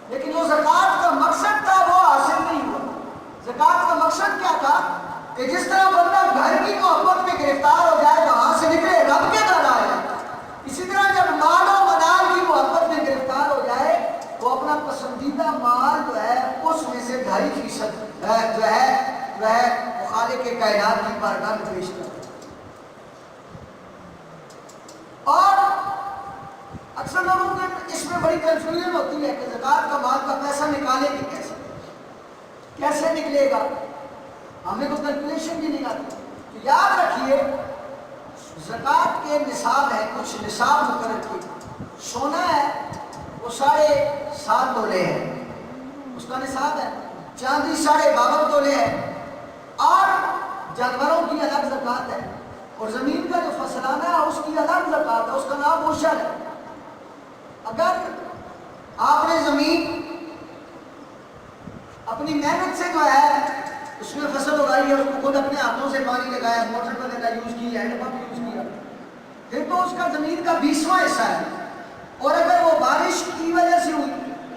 لیکن جو زکوٰۃ کا مقصد تھا وہ حاصل نہیں ہوا۔ زکوٰۃ کا مقصد کیا تھا کہ جس طرح بندہ گھر کی محبت میں گرفتار ہو جائے وہاں سے نکلے رب کے گھر آ جائے، اسی طرح جب مال و منال کی محبت میں گرفتار ہو جائے وہ اپنا پسندیدہ مال جو ہے اس میں سے 2.5% جو ہے وہ خالق کائنات کی بارگاہ میں پیش کرتا ہے۔ اور اکثر لوگوں کو اس میں بڑی کنفیوژن ہوتی ہے کہ زکوٰۃ کا مال کا پیسہ نکالے گی کیسے نکلے گا، ہمیں تو کیلکولیشن بھی نہیں آتی۔ تو یاد رکھیے زکوٰۃ کے نصاب ہے، کچھ نصاب مقرر کی۔ سونا ہے وہ 7.5 تولے ہے، اس کا نصاب ہے۔ چاندی 52.5 تولے ہے، اور جانوروں کی الگ زکوٰۃ ہے، اور زمین کا جو فصلانہ ہے اس کی الگ زکوٰۃ ہے، اس کا نام عشر ہے۔ اگر آپ نے زمین اپنی محنت سے جو ہے اس میں فصل اگائی ہے، اس کو خود اپنے ہاتھوں سے پانی لگایا، موٹر پر لگا یوز کیا، ہینڈ پمپ یوز کیا، پھر تو اس کا زمین کا 20واں حصہ ہے۔ اور اگر وہ بارش کی وجہ سے ہوئی،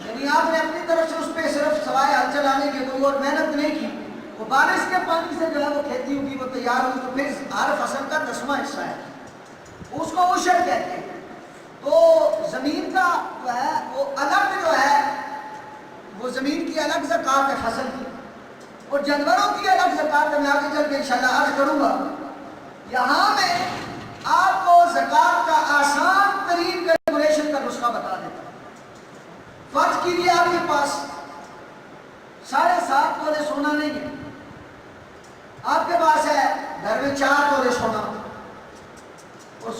یعنی آپ نے اپنی طرف سے اس پہ صرف سوائے ہل چلانے کی کوئی اور محنت نہیں کی، وہ بارش کے پانی سے جو ہے وہ کھیتی ہوگی، وہ تیار ہوگی، تو پھر ہر فصل کا 10واں حصہ ہے، اس کو عشر کہتے ہیں۔ تو زمین کا جو ہے وہ الگ جو ہے وہ زمین کی الگ زکوٰۃ ہے فصل کی، اور جانوروں کی الگ زکوٰۃ ہے۔ میں آگے چل کے انشاءاللہ عرض کروں گا۔ یہاں میں آپ کو زکوٰۃ کا آسان ترین کیلکولیشن کا نسخہ بتا دیتا ہوں۔ فرض کیجیے آپ کے پاس 7.5 تولے سونا نہیں ہے، آپ کے پاس ہے گھر میں 4 تولے سونا، اور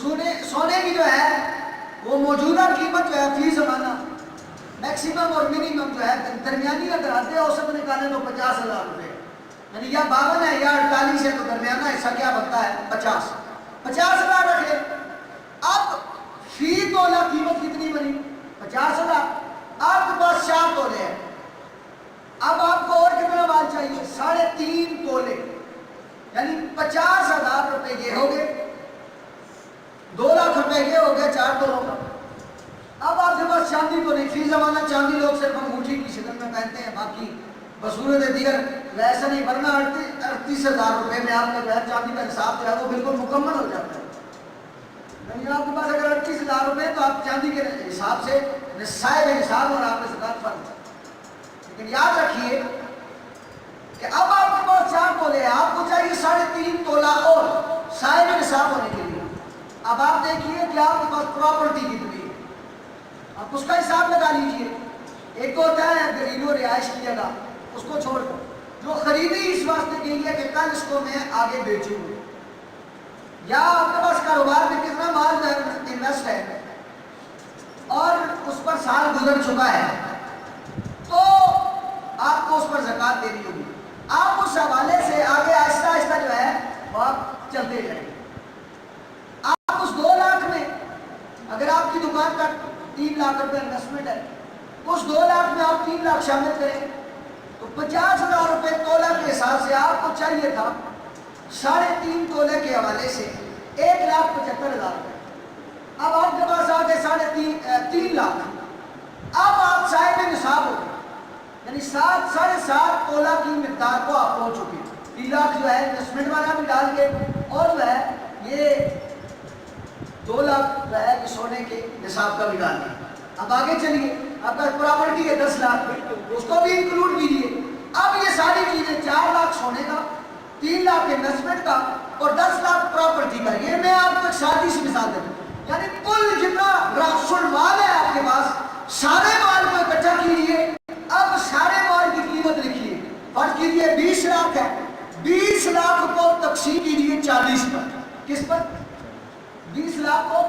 سونے کی جو ہے وہ موجودہ قیمت جو ہے فی زمانہ میکسیمم اور منیمم جو ہے درمیانی اگر آتے اوسط نکالیں تو 50,000 روپے، یعنی یا 52 ہے یا 48 ہے، تو درمیانہ حصہ کیا بنتا ہے 50,000 رکھے۔ اب فی تولہ قیمت کتنی بنی 50,000، آپ کے پاس 4 تولے ہیں، اب آپ کو اور کتنا مال چاہیے 3.5 تولے، یعنی 50,000 روپے یہ ہو گئے، 2 لاکھ روپے یہ ہو گیا 4 تولوں کا۔ اب آپ کے پاس چاندی تو نہیں، فی زمانہ چاندی لوگ صرف انگوٹھی کی شکل میں پہنتے ہیں، باقی بصورت دیگر ویسا نہیں، ورنہ 38,000 روپے میں آپ کے چاندی کا نصاب جو ہے وہ بالکل مکمل ہو جاتا ہے۔ یعنی آپ کے پاس اگر 38,000 روپے تو آپ چاندی کے حساب سے صاحب نصاب اور آپ میں زکوٰۃ فرض ہے۔ لیکن یاد رکھیے کہ اب آپ کے پاس 4 تولے ہیں، آپ کو چاہیے 3.5 تولہ اور صاحب نصاب ہونے کے لیے۔ اب آپ دیکھیے کہ آپ کے پاس پراپرٹی کتنی ہے، آپ اس کا حساب لگا لیجئے۔ ایک ہوتا ہے گھریلو رہائش کی جگہ، اس کو چھوڑ کر جو خریدی اس واسطے کے لیے کہ کل اس کو میں آگے بیچوں، یا آپ کے پاس کاروبار میں کتنا مال انویسٹ ہے اور اس پر سال گزر چکا ہے، تو آپ کو اس پر زکوٰۃ دینی ہوگی۔ آپ اس حوالے سے آگے آہستہ آہستہ جو ہے وہ آپ چلتے جائیں گے۔ آپ اس 2 لاکھ میں اگر آپ کی دکان کا 3 لاکھ روپے انویسٹمنٹ ہے، اس 2 لاکھ میں آپ 3 لاکھ شامل کریں تو 50,000 روپے تولہ کے حساب سے آپ کو چاہیے تھا 3.5 تولے کے حوالے سے 1,75,000 روپے۔ اب آپ کے پاس آ گئے 3 لاکھ، اب آپ صاحب نصاب ہو گئے، یعنی 7.5 تولہ کی مقدار کو آپ پہنچ چکے۔ 3 لاکھ جو ہے انویسٹمنٹ والا بھی ڈال کے، اور جو ہے یہ 2 لاکھ جو ہے یہ سونے کے نصاب کا بھی ڈال دیا۔ اب آگے چلیے، آپ کا پراپرٹی ہے 10 لاکھ، اس کو بھی انکلوڈ کیجیے۔ اب یہ ساری چیزیں 4 لاکھ سونے کا، 3 لاکھ انویسٹمنٹ کا اور 10 لاکھ پراپرٹی کا، یہ میں آپ کو ایک سادی سی مثال دے دوں، یعنی کل جتنا راس المال ہے آپ کے پاس سارے مال کو اکٹھا کیجیے۔ اب سارے مال کی قیمت لکھیے، فرض کیجیے 20 لاکھ ہے، 20 لاکھ کو تقسیم کیجیے 40 پر، کس پر 20 لاکھ کو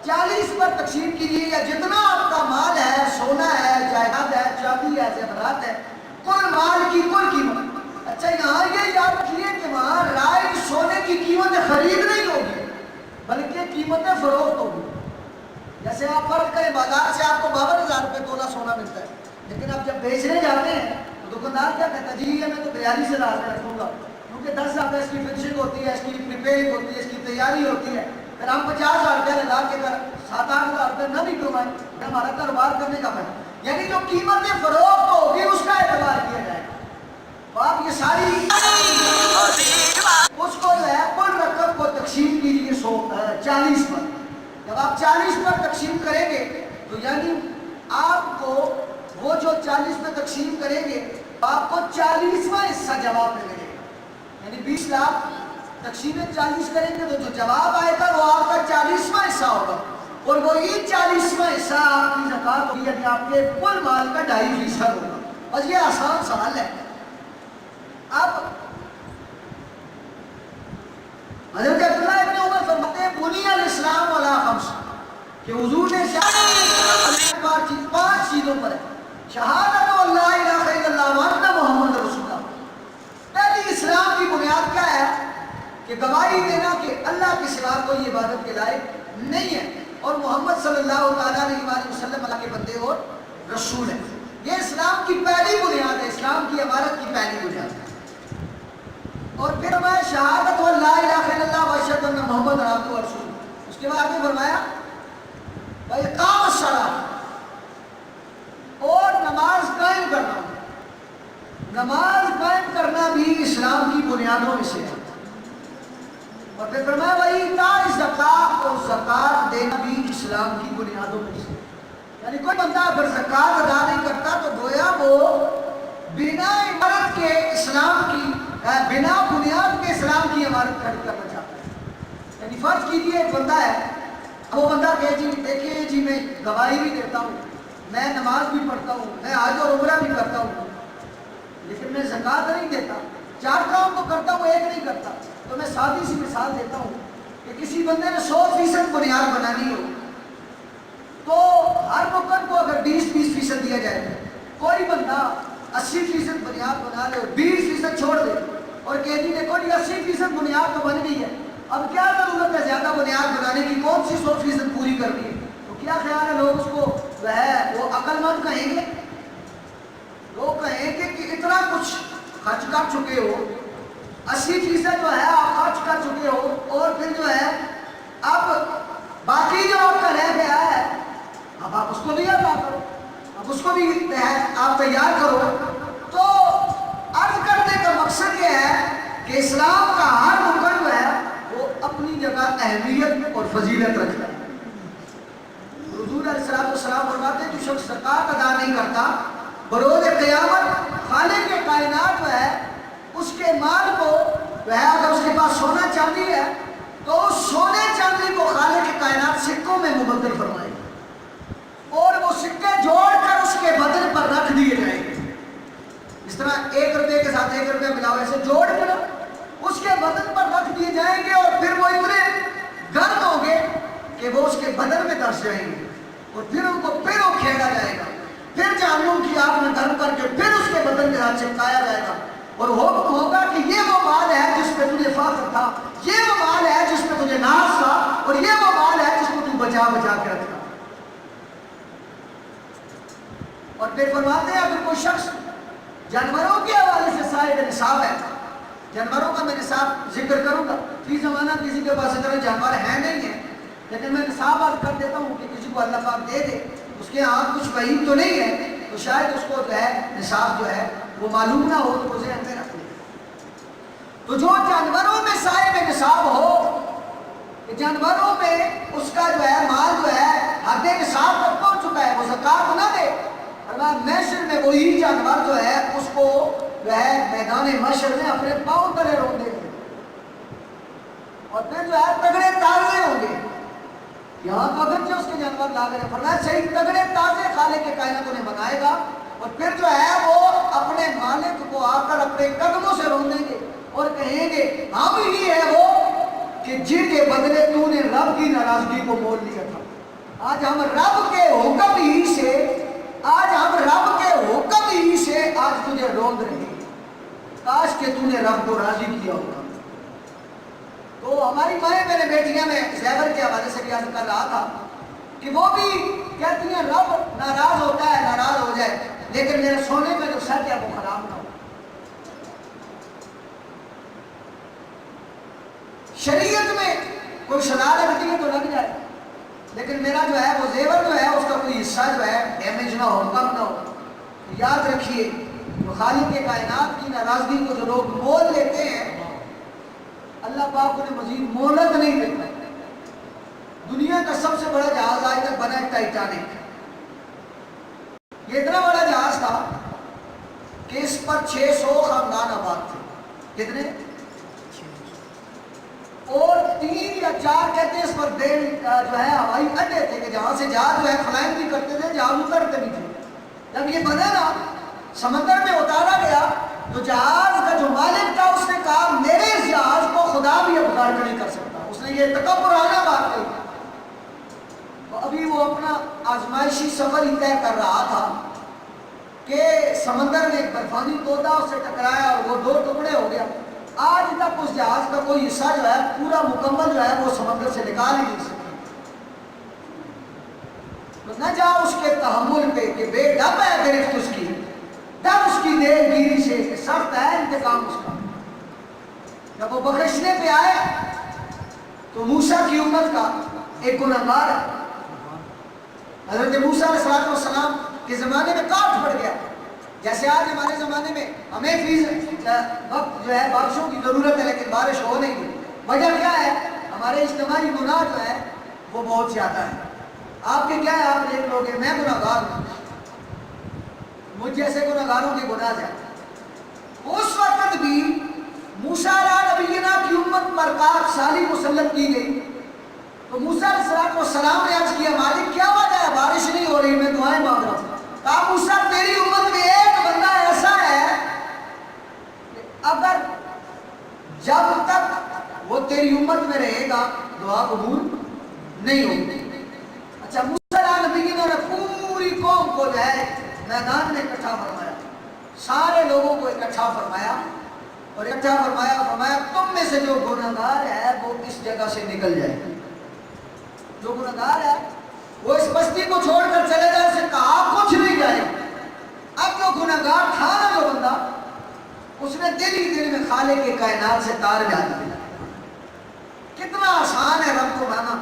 40 پر تقسیم کیجیے، یا جتنا آپ کا مال ہے، سونا ہے، جائیداد ہے، چاندی ہے، زیورات ہے، کل مال کی کل قیمت۔ اچھا یہاں یہ یاد رکھیے کہ وہاں رائج سونے کی قیمت خرید نہیں ہوگی بلکہ قیمت فروخت ہوگی۔ جیسے آپ فرض کریں بازار سے آپ کو 52,000 روپے تولہ سونا ملتا ہے، لیکن آپ جب بیچنے جاتے ہیں تو دکاندار کیا کہتا ہے، جی یہ میں تو 42,000 میں رکھوں گا، کیونکہ 10 لاکھ اس کی فنشنگ ہوتی ہے، اس کی پریپیئرنگ ہوتی ہے، اس کی تیاری ہوتی ہے، پھر ہم 50,000 روپے لگا کے اگر 7-8 ہزار روپے نہ بھی کمائیں، ہمارا کاروبار کرنے کا فائدہ۔ یعنی جو قیمت فروخت ہوگی اس کا اعتبار کیا جائے گا. تو آپ یہ ساری اس کو جو ہے کل رقم کو تقسیم کیجیے 40 پر. جب آپ 40 پر تقسیم کریں گے تو یعنی آپ کو وہ جو 40 میں تقسیم کریں گے آپ کو 40واں حصہ جواب میں ملے گا. یعنی 20 لاکھ تقسیم 40 کریں گے تو جو جواب آئے گا وہ آپ کا 40واں حصہ ہوگا اور وہی 40واں حصہ آپ کی زکوٰۃ ہوگی یعنی آپ کے کل مال کا 2.5% ہوگا. بس یہ آسان سوال ہے. اب حضرت عبداللہ ابن عمر فرماتے ہیں بنی الاسلام علی خمس کہ حضور نے 5 چیزوں پر ہے. شہادت لا الہ الا اللہ وان محمد رسول اللہ. پہلی اسلام کی بنیاد کیا ہے کہ گواہی دینا کہ اللہ کے سوا کوئی عبادت کے لائق نہیں ہے اور محمد صلی اللہ تعالیٰ علیہ وآلہ وسلم اللہ کے بندے اور رسول ہیں. یہ اسلام کی پہلی بنیاد ہے, اسلام کی عمارت کی پہلی بنیاد ہے. اور پھر میں شہادت لا الہ الا اللہ واشہد ان محمد عبدہ ورسولہ. اس کے بعد آگے فرمایا اقام الصلاۃ اور نماز قائم کرنا. نماز قائم کرنا بھی اسلام کی بنیادوں میں سے ہے. اور پھر فرمایا وایتاء الزکوٰۃ اور زکوٰۃ دینا بھی اسلام کی بنیادوں میں سے. یعنی کوئی بندہ اگر زکوٰۃ ادا نہیں کرتا تو گویا وہ بنا عمارت کے اسلام کی بنا بنیاد کے اسلام کی عمارت کھڑی کرنا چاہتا ہے. یعنی فرض کیجیے ایک بندہ ہے, وہ بندہ کہ جی دیکھیے جی میں گواہی بھی دیتا ہوں, میں نماز بھی پڑھتا ہوں, میں حج اور عمرہ بھی کرتا ہوں, لیکن میں زکوٰۃ نہیں دیتا. 4 کام تو کرتا ہوں ایک نہیں کرتا. تو میں سادی سی مثال دیتا ہوں کہ کسی بندے نے 100% بنیاد بنانی ہو تو ہر رکن کو اگر 20% دیا جائے, کوئی بندہ 80% بنیاد بنا لے اور 20% چھوڑ دے اور کہ جی دیکھو جی 80% بنیاد تو بن گئی ہے, اب کیا ضرورت ہے زیادہ بنیاد بنانے کی, کون سی 100% پوری کرنی ہے. تو کیا خیال ہے لوگ اس کو وہ عقل مند کہیں گے؟ لوگ کہیں گے کہ اتنا کچھ خرچ کر چکے ہو, 80% جو ہے آپ خرچ کر چکے ہو اور پھر جو ہے اب باقی جو آپ کا رہ گیا ہے اب آپ اس کو بھی ادا کرو, اب اس کو بھی آپ تیار کرو. تو عرض کرنے کا مقصد یہ ہے کہ اسلام کا ہر رکن جو ہے وہ اپنی جگہ اہمیت اور فضیلت رکھتا ہے. حضور علیہ السلام فرماتے ہیں جو شخص زکوٰۃ ادا نہیں کرتا بروز قیامت خالق کے کائنات جو ہے اس کے مال کو جو ہے اگر اس کے پاس سونا چاندی ہے تو اس سونے چاندی کو خالق کے کائنات سکوں میں مبدل فرمائے گا اور وہ سکے جوڑ کر اس کے بدن پر رکھ دیے جائیں گے. اس طرح 1 روپے کے ساتھ 1 روپے ملا ویسے جوڑ کر اس کے بدن پر رکھ دیے جائیں گے اور پھر وہ اتنے گرم ہوں گے کہ وہ اس کے بدن میں دس جائیں گے اور پھر ان کو پھر کھیلا جائے گا, پھر جہنم کی آگ میں گرم کر کے پھر اس کے بدن کے ساتھ چپکایا جائے گا اور حکم ہوگا کہ یہ وہ مال ہے جس پہ تجھے فخر تھا, یہ وہ مال ہے جس پہ تجھے ناز تھا اور یہ وہ مال ہے جس کو تو بچا بچا کے رکھا. اور پھر فرماتے ہیں اگر کوئی شخص جانوروں کے حوالے سے صاحب نصاب ہے, جانوروں کا میں نصاب ذکر کروں گا, فی زمانہ کسی کے پاس اتنا جانور ہے نہیں ہے لیکن میں نصاب عرض کر دیتا ہوں کہ کسی کو اللہ پاک دے دے, اس کے ہاں کچھ وہی تو نہیں ہے تو شاید اس کو جو ہے نصاب جو ہے وہ معلوم نہ ہو تو ذہن میں رکھ لے. تو جو جانوروں میں صاحب نصاب ہو, جانوروں میں اس کا جو ہے مال جو ہے حد نصاب تک پہنچ چکا ہے, وہ زکوٰۃ نہ دے. محشر میں وہی جانور جو ہے اس کو جو ہے میدان محشر میں اپنے پاؤں تلے رون دیں گے اور پھر جو ہے تگڑے تازے ہوں گے. یہاں تو اگرچہ اس کے جانور لا گئے, فرمایا صحیح تگڑے تازے خالق کے کائنات انہیں بنائے گا اور پھر جو ہے وہ اپنے مالک کو آ کر اپنے قدموں سے رون دیں گے اور کہیں گے ہم ہی ہے وہ کہ جن کے بدلے تو نے رب کی ناراضگی کو مول لیا تھا. آج ہم رب کے حکم ہی سے آج تجھے روند رہے ہیں, کاش کہ تو نے رب کو راضی کیا ہوگا. تو ہماری مائیں میرے بیٹیاں میں زیور کے حوالے سے بیان کر رہا تھا کہ وہ بھی کہتی ہیں رب ناراض ہوتا ہے, ناراض ہو جائے لیکن میرے سونے میں جو سچ ہے وہ خراب نہ ہو. شریعت میں کوئی سزا لگتی ہے تو لگ جائے, لیکن میرا جو ہے وہ زیور جو ہے اس کا کوئی حصہ جو ہے ڈیمیج نہ ہو، کم نہ ہو۔ یاد رکھیے جو خالق کے کائنات کی ناراضگی کو جو لوگ مول لیتے ہیں، اللہ پاک انہیں مزید مہلت نہیں دیتا۔ دنیا کا سب سے بڑا جہاز آج تک بنا ہے ٹائٹینک۔ یہ اتنا بڑا جہاز تھا کہ اس پر 600 خاندان آباد تھے۔ کتنے؟ اور 3 یا 4 کہتے ہیں اس پر بیل جو ہے ہوائی اڈے تھے کہ جہاں سے جہاز جو ہے فلائنگ بھی کرتے تھے، جہاز اترتے بھی تھے۔ جب یہ بنا نا، سمندر میں اتارا گیا تو جہاز کا جو مالک تھا اس نے کہا میرے اس جہاز کو خدا بھی اب غرق نہیں کر سکتا۔ اس نے یہ تکبرانہ بات کہی۔ ابھی وہ اپنا آزمائشی سفر ہی طے کر رہا تھا کہ سمندر میں ایک برفانی تودا اس سے ٹکرایا اور وہ 2 ٹکڑے ہو گیا۔ آج تک اس جہاز کا کوئی حصہ جو ہے پورا مکمل جو ہے وہ سمندر سے نکال ہی نہیں سکے۔ تو نہ جا اس کے تحمل پہ کہ بے ڈب ہے گرفت اس کی، ڈب اس کی دیر گیری سے کہ سخت ہے انتقام اس کا۔ جب وہ بخشنے پہ آئے تو موسیٰ کی امت کا ایک گنہگار ہے، حضرت موسیٰ علیہ السلام کے زمانے میں کاٹ پڑ گیا۔ جیسے آج ہمارے زمانے میں ہمیں فیس وقت جو ہے بارشوں کی ضرورت ہے لیکن بارش ہو نہیں گئی۔ وجہ کیا ہے؟ ہمارے اجتماعی گناہ جو ہے وہ بہت زیادہ ہے۔ آپ کے کیا ہے؟ آپ دیکھ لو گے میں گناہگار ہوں، مجھ جیسے گناہگاروں کے گناہ زیادہ۔ اس وقت بھی موسیٰ علیہ نبینا کی امت پر پاک سالی مسلط کی گئی تو موسیٰ علیہ السلام نے عرض کیا مالک کیا وجہ ہے بارش نہیں ہو رہی، میں دعائیں مانگ رہا ہوں۔ کہا موسیٰ تیری امت میں ایک بندہ ایسا ہے کہ اگر جب تک وہ تیری امت میں رہے گا دعا قبول نہیں ہوگی۔ اچھا موسیٰ علیہ نبینا نے پوری قوم کو جو ہے میدان میں اکٹھا فرمایا، سارے لوگوں کو اکٹھا فرمایا اور اکٹھا فرمایا تم میں سے جو گنہگار ہے وہ اس جگہ سے نکل جائے۔ جو گنہگار ہے وہ اس بستی کو چھوڑ کر چلے جائے، اسے کہا کچھ نہیں جائے۔ اب جو گنہگار تھا نا جو بندہ، اس نے دل ہی دل میں خالق کے کائنات سے تار جا دیا۔ کتنا آسان ہے رب کو مانا،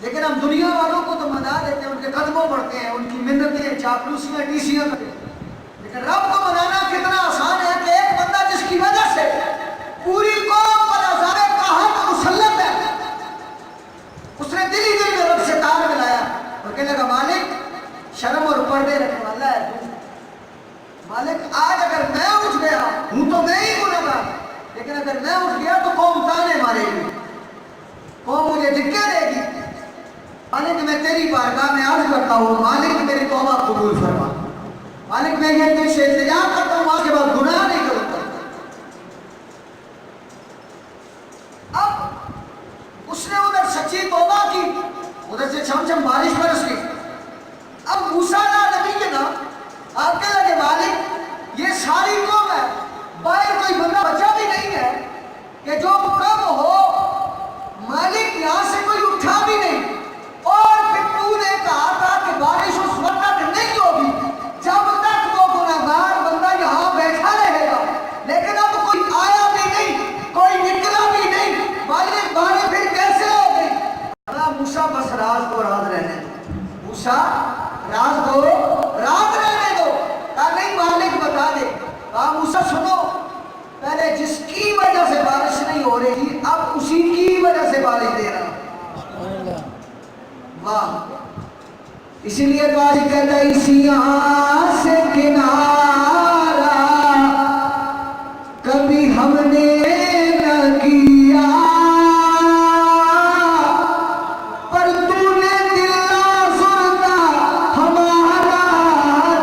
لیکن ہم دنیا والوں کو تو منا دیتے ہیں، ان کے قدموں پڑھتے ہیں، ان کی منتیں چاپلوسیاں ٹیسیاں کرتے ہیں۔ لیکن رب کو منانا کتنا آسان ہے کہ ایک بندہ جس کی وجہ سے پوری قوم پر عذاب قہر مسلط ہے، اس نے دل ہی دل میں رب سے تار ملایا اور کہنے لگا مالک شرم اور پردے رکھنے والا ہے تو، مالک آج اگر میں اٹھ گیا ہوں تو میں ہی گنہگار، لیکن اگر میں اٹھ گیا تو قوم تانے مارے گی، قوم مجھے دھکے دے گی۔ مالک میں تیری بارگاہ میں عرض کرتا ہوں مالک میری توبہ قبول فرما، مالک میں یہ تجھ سے التجا کرتا ہوں، آج کے بعد گناہ نہیں کرتا۔ اب اس نے ادھر سچی توبہ کی، ادھر سے چھم چھم بارش برس گئی۔ اب موسیٰ علیہ نبی کے نام آپ کے لگے مالک یہ ساری قوم ہے، باہر کوئی بندہ بچا بھی نہیں ہے کہ جو کم ہو، مالک یہاں سے کوئی اٹھا بھی نہیں، اور پھر تو نے کہا تھا کہ بارش اس وقت تک نہیں ہوگی جب تک وہ گنہگار بندہ یہاں بیٹھا رہے گا، لیکن اب کوئی آیا بھی نہیں، کوئی نکلا بھی نہیں، مالک بارش پھر کیسے ہو گئی؟ موسیٰ بس راز کو راز رہنے دو، موسیٰ راز کو راز رہنے دو۔ کہا نہیں مالک بتا دے۔ کہا موسیٰ سنو، پہلے جس کی وجہ سے بارش نہیں ہو رہی تھی اب اسی کی وجہ سے بارش دے رہا۔ واہ، اسی لیے تو آج کہتا ہے اسی آن سے کنارہ کبھی ہم نے نہ کیا، پر تو نے دل آزردہ ہمارا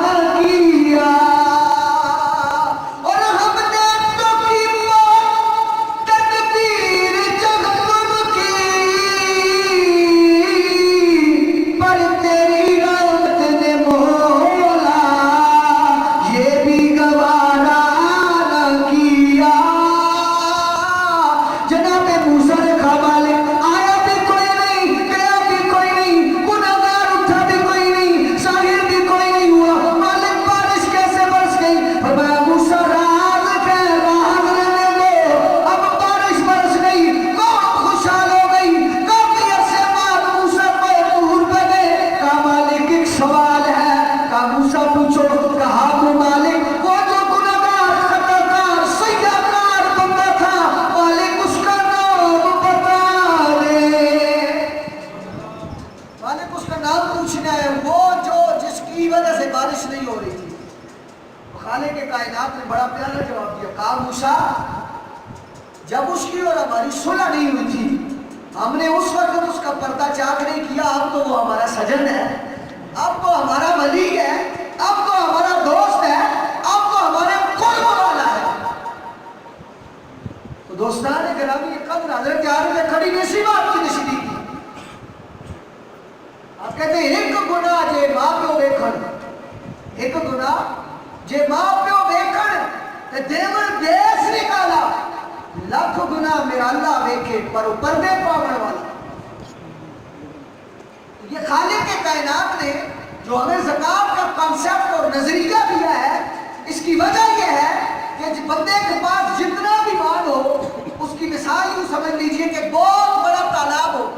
نہ کیا، اور ہم نے تو کی موت تدبیر جب تم کی، پر تیری رحمت نے مولا بارش نہیں ہو رہی تھی. خالق کے کائنات نے بڑا پیارا جواب دیا. کہا موسیٰ جب اس کی اور ہماری صلح نہیں ہوئی تھی ہم نے اس وقت اس کا پردہ چاک نہیں کیا. اب تو وہ ہمارا سجن ہے, اب تو ہمارا ولی ہے, اب تو ہمارا دوست ہے, اب تو ہمارے قرب والا ہے. تو دوستان گرامی قدر حضرت عارف کھڑی نصیب آپ کی نشیدی کی. آپ کہتے ہیں ایک گناہ جے ماں پیو بیکھن, ایک گناہ جے ماں پیو بیکھن تے دیور بیس نکالا, لاکھ گناہ میرا اللہ بیکھے پر پردے پاونے والا. یہ خالق کے کائنات نے جو ہمیں زکوٰۃ کا کانسیپٹ اور نظریہ دیا ہے, اس کی وجہ یہ ہے کہ بندے کے پاس جتنا بھی مال ہو اس کی مثال یوں سمجھ لیجئے کہ بہت بڑا تالاب ہو,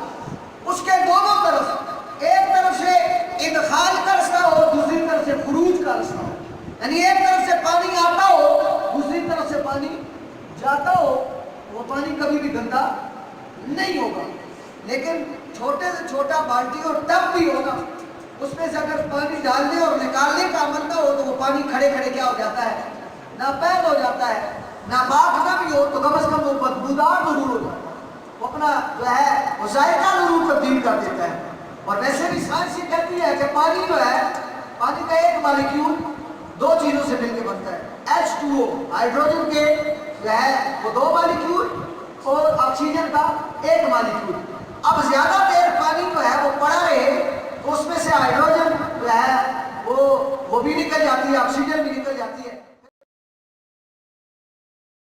اس کے دونوں طرف ایک طرف سے ادخال کا رستہ ہو, دوسری طرف سے خروج کا رستہ ہو. یعنی ایک طرف سے پانی آتا ہو, دوسری طرف سے پانی جاتا ہو. وہ پانی کبھی بھی گندا نہیں ہوگا, لیکن چھوٹے سے چھوٹا بالٹی اور ٹب بھی ہوگا, اس میں سے اگر پانی ڈالنے اور نکالنے کا عمل نہ ہو تو وہ پانی کھڑے کھڑے کیا ہو جاتا ہے, ناپید ہو جاتا ہے. ناپاک نہ بھی ہو تو کم از کم وہ بدبودار ضرور ہو جاتا ہے, وہ اپنا جو ہے وہ ذائقہ ضرور تبدیل کر دیتا ہے. اور ویسے بھی سائنس یہ کہتی ہے کہ پانی جو ہے, پانی کا ایک مالیکیول دو چیزوں سے مل کے بنتا ہے. H2O ہائیڈروجن کے جو ہے وہ دو مالیکیول اور آکسیجن کا ایک مالیکیول. اب زیادہ دیر پانی جو ہے وہ پڑا رہے تو اس میں سے ہائیڈروجن جو ہے وہ بھی نکل جاتی ہے, آکسیجن بھی نکل جاتی ہے.